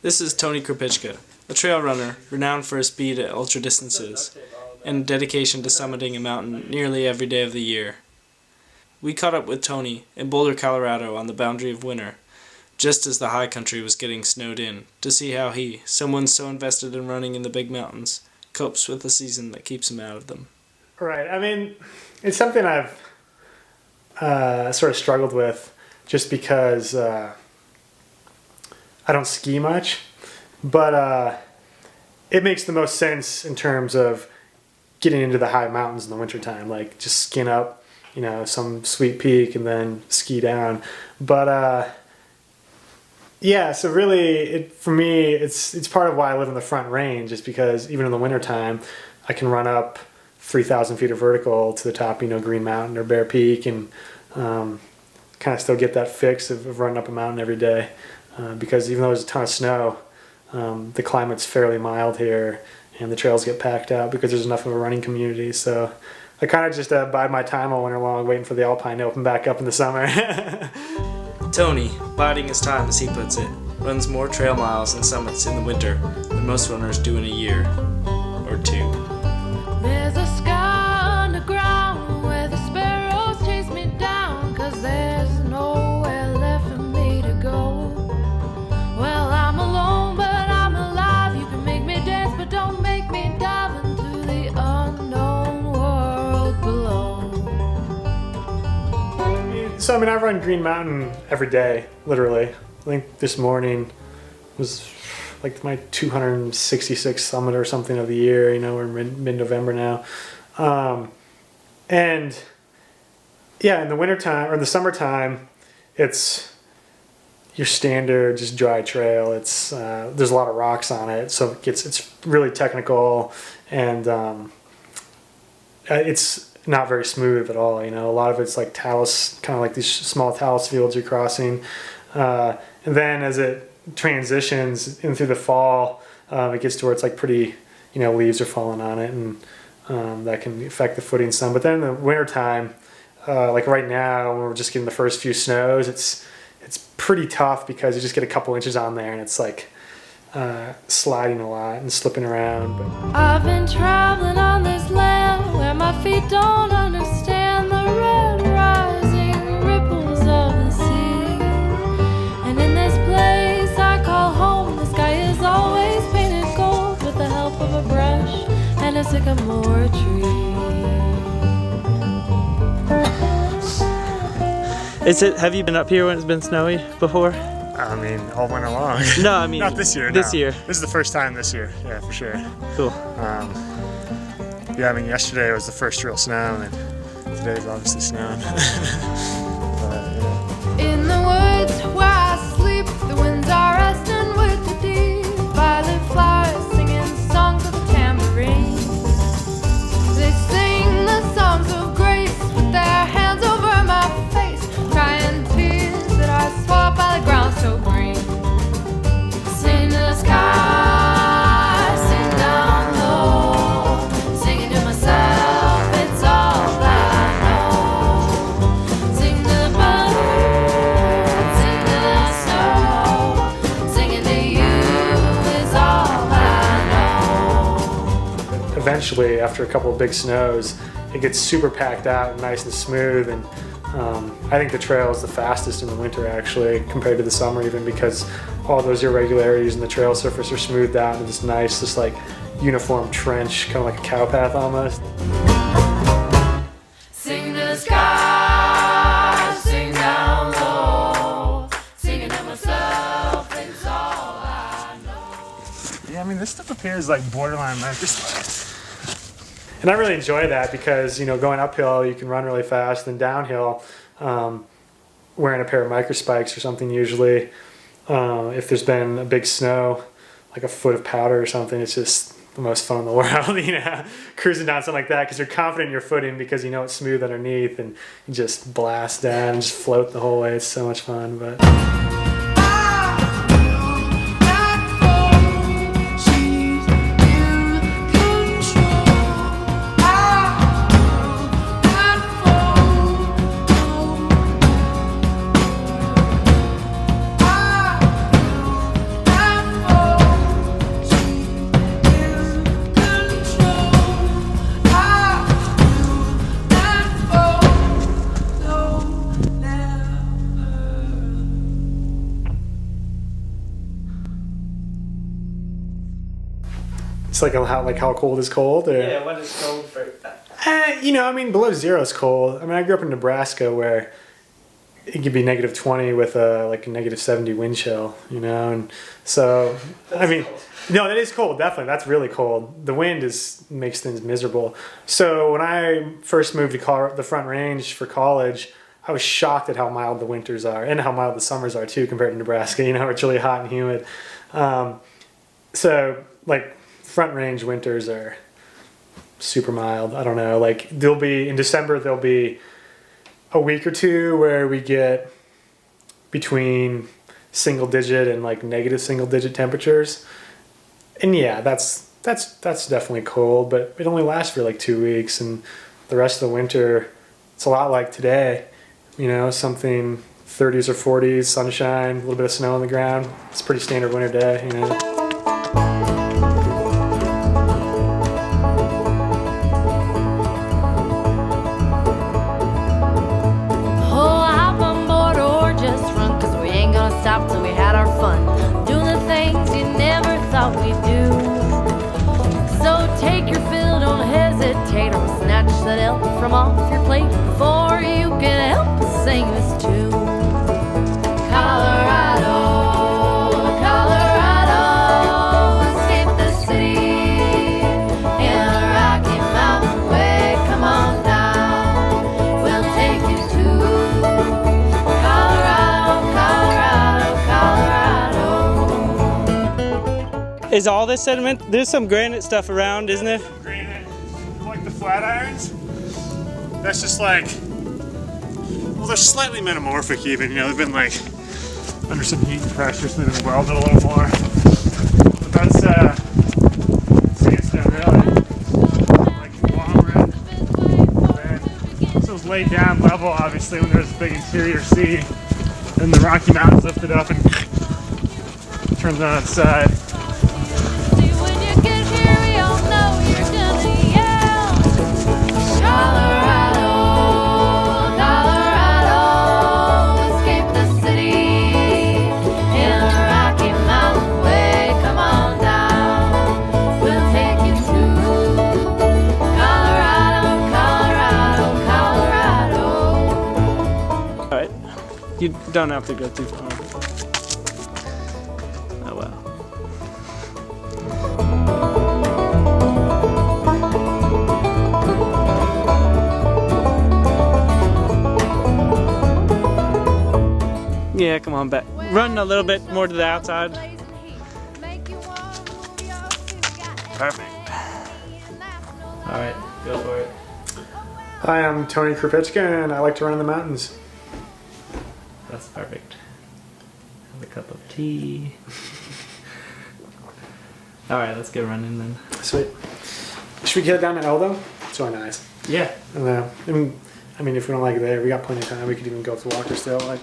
This is Anton Krupicka, a trail runner renowned for his speed at ultra distances and dedication to summiting a mountain nearly every day of the year. We caught up with Tony in Boulder, Colorado on the boundary of winter, just as the high country was getting snowed in, to see how he, someone so invested in running in the big mountains, copes with a season that keeps him out of them. Right. I mean, it's something I've sort of struggled with just because I don't ski much, but it makes the most sense in terms of getting into the high mountains in the wintertime, like just skin up, some sweet peak and then ski down. But yeah, so really, for me, it's part of why I live in the Front Range, is because even in the wintertime, I can run up 3,000 feet of vertical to the top, Green Mountain or Bear Peak, and kind of still get that fix of running up a mountain every day. Because even though there's a ton of snow, the climate's fairly mild here, and the trails get packed out because there's enough of a running community. So I kind of just bide my time all winter long, waiting for the Alpine to open back up in the summer. Tony, biding his time as he puts it, runs more trail miles and summits in the winter than most runners do in a year or two. There's a sky underground where the sparrows chase me down, 'cause there's nowhere left for me to go. Well, I'm alone, but I'm alive. You can make me dance, but don't make me dive into the unknown world below. So, I run Green Mountain every day, literally. I think this morning was like my 266th summit or something of the year. We're mid-November now. And yeah, in the wintertime, or in the summertime, it's your standard just dry trail. It's there's a lot of rocks on it, so it's really technical, and it's not very smooth at all. A lot of it's like talus, kind of like these small talus fields you're crossing, and then as it transitions into the fall, it gets to where it's like pretty, leaves are falling on it, and that can affect the footing some. But then in the wintertime, like right now, when we're just getting the first few snows, it's pretty tough because you just get a couple inches on there, and it's like sliding a lot and slipping around. But I've been traveling on this land where my feet don't understand the red rising ripples of the sea. And in this place I call home, the sky is always painted gold with the help of a brush and a sycamore tree. Have you been up here when it's been snowy before? All winter long. No, not this year. This year. This is the first time this year. Yeah, for sure. Cool. Yesterday was the first real snow, and today's obviously snowing. But, yeah. In the woods where I sleep, the winds are resting with the deep. Violet flowers singing songs of the tambourine. They sing the songs of grace with their hands over my face, crying tears that are swallowed by the ground so green. Sing to the sky, sing down low, singing to myself, it's all I know. Sing to the birds, sing to the snow, singing to you is all I know. Eventually, after a couple of big snows, it gets super packed out and nice and smooth, and I think the trail is the fastest in the winter, actually, compared to the summer, even because all those irregularities in the trail surface are smoothed out into this nice, just like uniform trench, kind of like a cow path almost. Sing to the sky, sing down low, singing to myself, it's all I know. Yeah, this stuff up here is like borderline microspikes. And I really enjoy that because, going uphill, you can run really fast, and downhill, wearing a pair of microspikes or something usually, if there's been a big snow, like a foot of powder or something, it's just the most fun in the world, cruising down something like that, because you're confident in your footing because it's smooth underneath, and you just blast down and just float the whole way. It's so much fun. But It's like how cold is cold? Or? What is cold for? You know, I mean, below zero is cold. I mean, I grew up in Nebraska where it could be negative 20 with a negative 70 wind chill, you know, and so I mean, no, that is cold, definitely. That's really cold. The wind makes things miserable. So when I first moved to the Front Range for college, I was shocked at how mild the winters are and how mild the summers are too compared to Nebraska. You know, it's really hot and humid. So like Front Range winters are super mild. I don't know. Like in December there'll be a week or two where we get between single digit and like negative single digit temperatures. And yeah, that's definitely cold, but it only lasts for like 2 weeks, and the rest of the winter it's a lot like today. You know, something 30s or 40s, sunshine, a little bit of snow on the ground. It's a pretty standard winter day, you know. Oh, hop on board or just run, 'cause we ain't gonna stop till we had our fun. Doing the things you never thought we'd do. So take your fill, don't hesitate, or snatch that elk from off your plate before you can help us sing this tune. Colorado, Colorado, escape the city in a Rocky Mountain way. Come on down, we'll take you to Colorado, Colorado, Colorado. Is all this sediment? There's some granite stuff around, isn't it? Granite, like the flat irons. That's just like, well, they're slightly metamorphic even. You know, they've been like under some heat and pressure, so they've been welded a little more. But that's sandstone, really, like conglomerate. And this was laid down level, obviously, when there's a big interior sea, and the Rocky Mountains lifted up and turned on its side. When you get here, we all know you're gonna yell, Colorado, Colorado, escape the city in a Rocky Mountain way. Come on down, we'll take you to Colorado, Colorado, Colorado. All right. You don't have to go too far. Oh well. Yeah, come on back. Run a little bit more to the outside. Perfect. All right, go for it. Hi, I'm Tony Krupicka, and I like to run in the mountains. That's perfect. Have a cup of tea. All right, let's get running then. Sweet. Should we get down to Eldo? It's really nice. Yeah. I mean, if we don't like it there, we got plenty of time. We could even go to Walker still. Like.